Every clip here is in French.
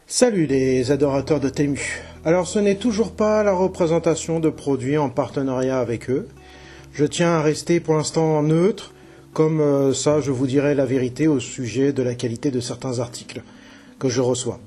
Salut les adorateurs de Temu. Alors ce n'est toujours pas la représentation de produits en partenariat avec eux. Je tiens à rester pour l'instant neutre, comme ça je vous dirai la vérité au sujet de la qualité de certains articles que je reçois.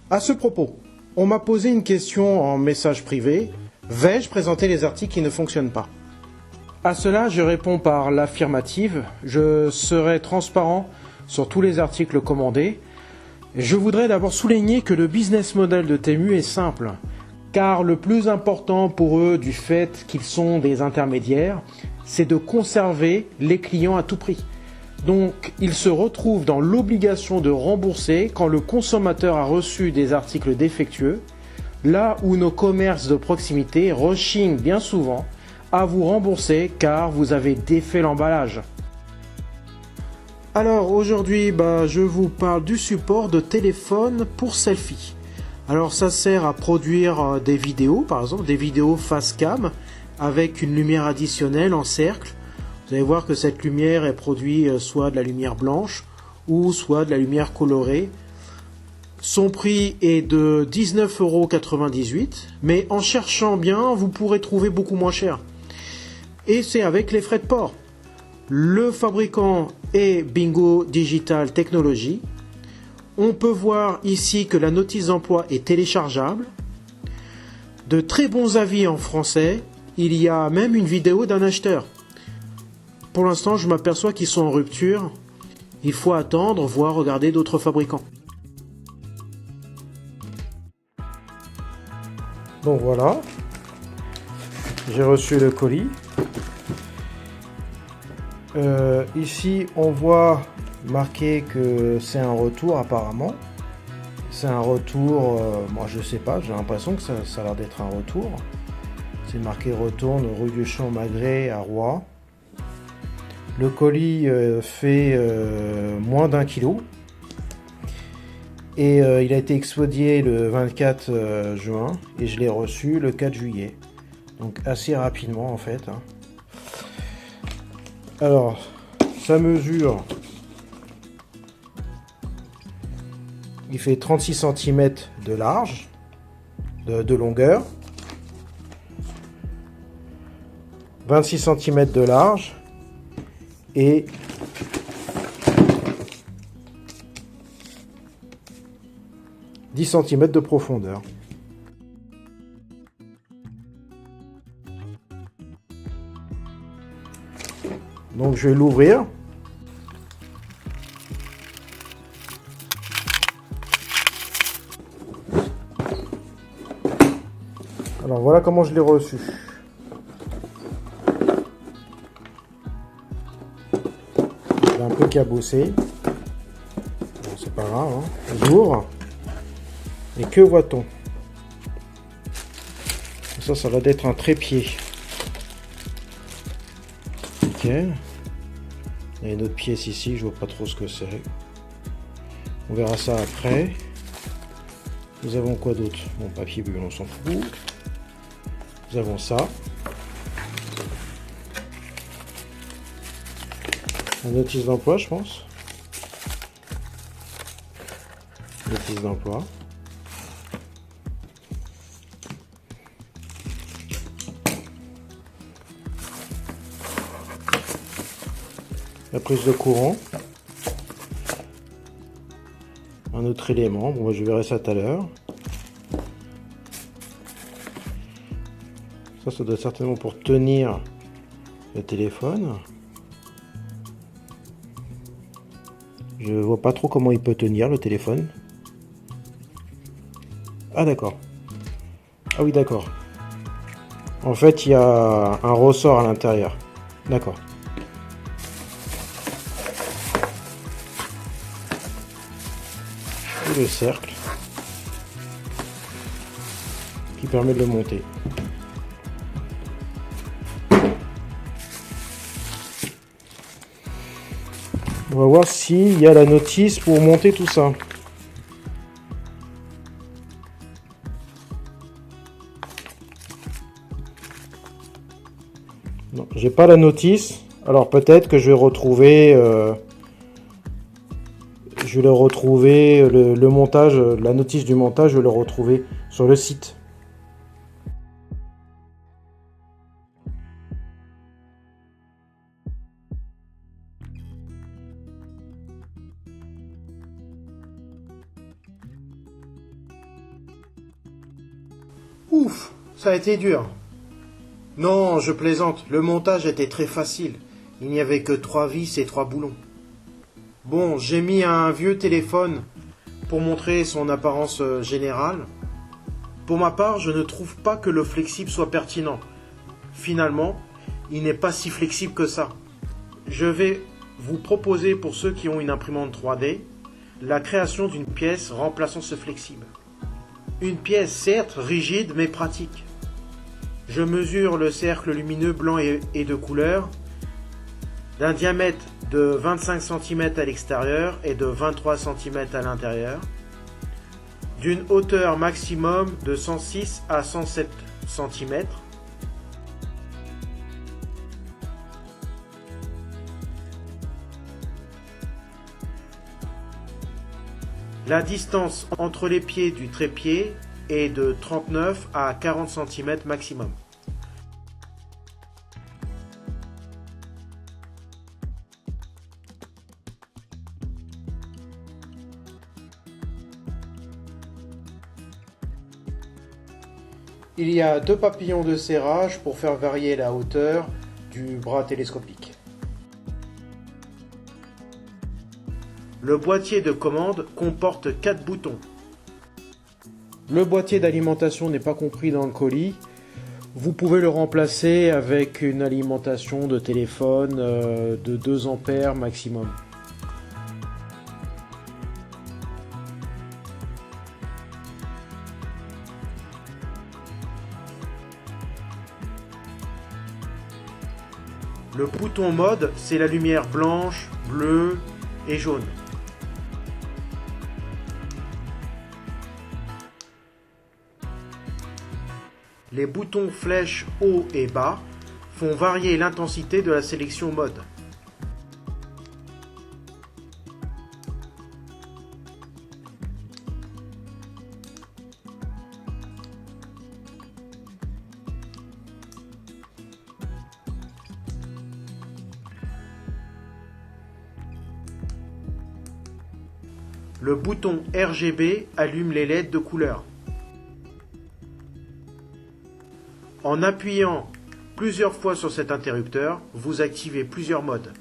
À ce propos, on m'a posé une question en message privé. Vais-je présenter les articles qui ne fonctionnent pas ? À cela, je réponds par l'affirmative. Je serai transparent sur tous les articles commandés. Je voudrais d'abord souligner que le business model de Temu est simple, car le plus important pour eux, du fait qu'ils sont des intermédiaires, c'est de conserver les clients à tout prix. Donc, ils se retrouvent dans l'obligation de rembourser quand le consommateur a reçu des articles défectueux, là où nos commerces de proximité rechignent bien souvent à vous rembourser car vous avez défait l'emballage. Alors aujourd'hui, je vous parle du support de téléphone pour selfie. Alors ça sert à produire des vidéos, par exemple des vidéos face cam avec une lumière additionnelle en cercle. Vous allez voir que cette lumière est produite soit de la lumière blanche ou soit de la lumière colorée. Son prix est de 19,98 €, mais en cherchant bien, vous pourrez trouver beaucoup moins cher. Et c'est avec les frais de port. Le fabricant est Bingo Digital Technology. On peut voir ici que la notice d'emploi est téléchargeable. De très bons avis en français. Il y a même une vidéo d'un acheteur. Pour l'instant, je m'aperçois qu'ils sont en rupture. Il faut attendre, voire regarder d'autres fabricants. Donc voilà. J'ai reçu le colis. Ici on voit marqué que c'est un retour apparemment. C'est un retour, moi je sais pas, j'ai l'impression que ça a l'air d'être un retour. C'est marqué retourne rue du Champ-Magret à Roy. Le colis fait moins d'1 kilo. Et il a été expédié le 24 juin et je l'ai reçu le 4 juillet. Donc assez rapidement en fait. Alors, ça mesure, il fait 36 cm de large, de longueur, 26 cm de large et 10 cm de profondeur. Donc je vais l'ouvrir. Alors voilà comment je l'ai reçu. Il est un peu cabossé. Bon, c'est pas grave, hein. J'ouvre. Et que voit-on? Ça va être un trépied. Ok. Il y a une autre pièce ici, je vois pas trop ce que c'est. On verra ça après. Nous avons quoi d'autre? Bon, papier bulle, on s'en fout. Nous avons ça. La notice d'emploi, je pense. Notice d'emploi. La prise de courant, un autre élément, bon, je verrai ça tout à l'heure. Ça doit être certainement pour tenir le téléphone. Je vois pas trop comment il peut tenir le téléphone. Ah d'accord. Ah oui d'accord. En fait il y a un ressort à l'intérieur. D'accord. Le cercle qui permet de le monter. On va voir s'il y a la notice pour monter tout ça. Non, j'ai pas la notice. Alors peut-être que je vais retrouver je l'ai retrouvé, le montage, la notice du montage, je l'ai retrouvé sur le site. Ouf, ça a été dur. Non, je plaisante, le montage était très facile. Il n'y avait que 3 vis et 3 boulons. Bon, j'ai mis un vieux téléphone pour montrer son apparence générale. Pour ma part, je ne trouve pas que le flexible soit pertinent. Finalement, il n'est pas si flexible que ça. Je vais vous proposer, pour ceux qui ont une imprimante 3D, la création d'une pièce remplaçant ce flexible. Une pièce certes rigide mais pratique. Je mesure le cercle lumineux blanc et de couleur d'un diamètre de 25 cm à l'extérieur et de 23 cm à l'intérieur, d'une hauteur maximum de 106 à 107 cm, la distance entre les pieds du trépied est de 39 à 40 cm maximum. Il y a 2 papillons de serrage pour faire varier la hauteur du bras télescopique. Le boîtier de commande comporte 4 boutons. Le boîtier d'alimentation n'est pas compris dans le colis. Vous pouvez le remplacer avec une alimentation de téléphone de 2 ampères maximum. Le bouton mode, c'est la lumière blanche, bleue et jaune. Les boutons flèches haut et bas font varier l'intensité de la sélection mode. Le bouton RGB allume les LED de couleur. En appuyant plusieurs fois sur cet interrupteur, vous activez plusieurs modes.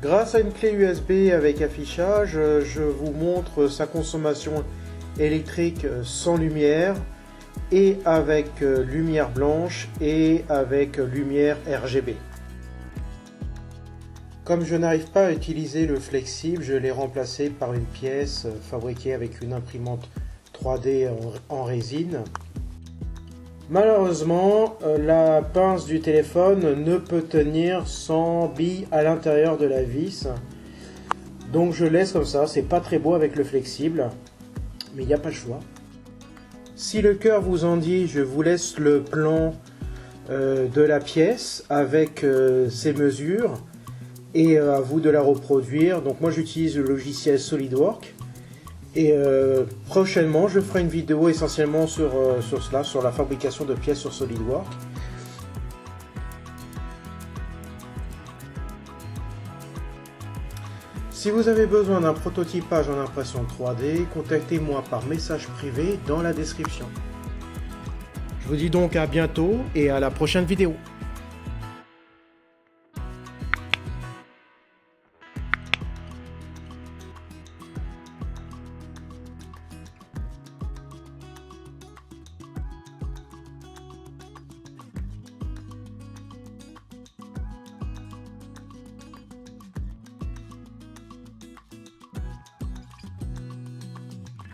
Grâce à une clé USB avec affichage, je vous montre sa consommation électrique sans lumière et avec lumière blanche et avec lumière RGB. Comme je n'arrive pas à utiliser le flexible, je l'ai remplacé par une pièce fabriquée avec une imprimante 3D en résine. Malheureusement, la pince du téléphone ne peut tenir sans bille à l'intérieur de la vis. Donc je laisse comme ça, c'est pas très beau avec le flexible, mais il n'y a pas le choix. Si le cœur vous en dit, je vous laisse le plan de la pièce avec ses mesures et à vous de la reproduire. Donc moi j'utilise le logiciel SolidWorks. Et prochainement, je ferai une vidéo essentiellement sur cela, sur la fabrication de pièces sur SolidWorks. Si vous avez besoin d'un prototypage en impression 3D, contactez-moi par message privé dans la description. Je vous dis donc à bientôt et à la prochaine vidéo.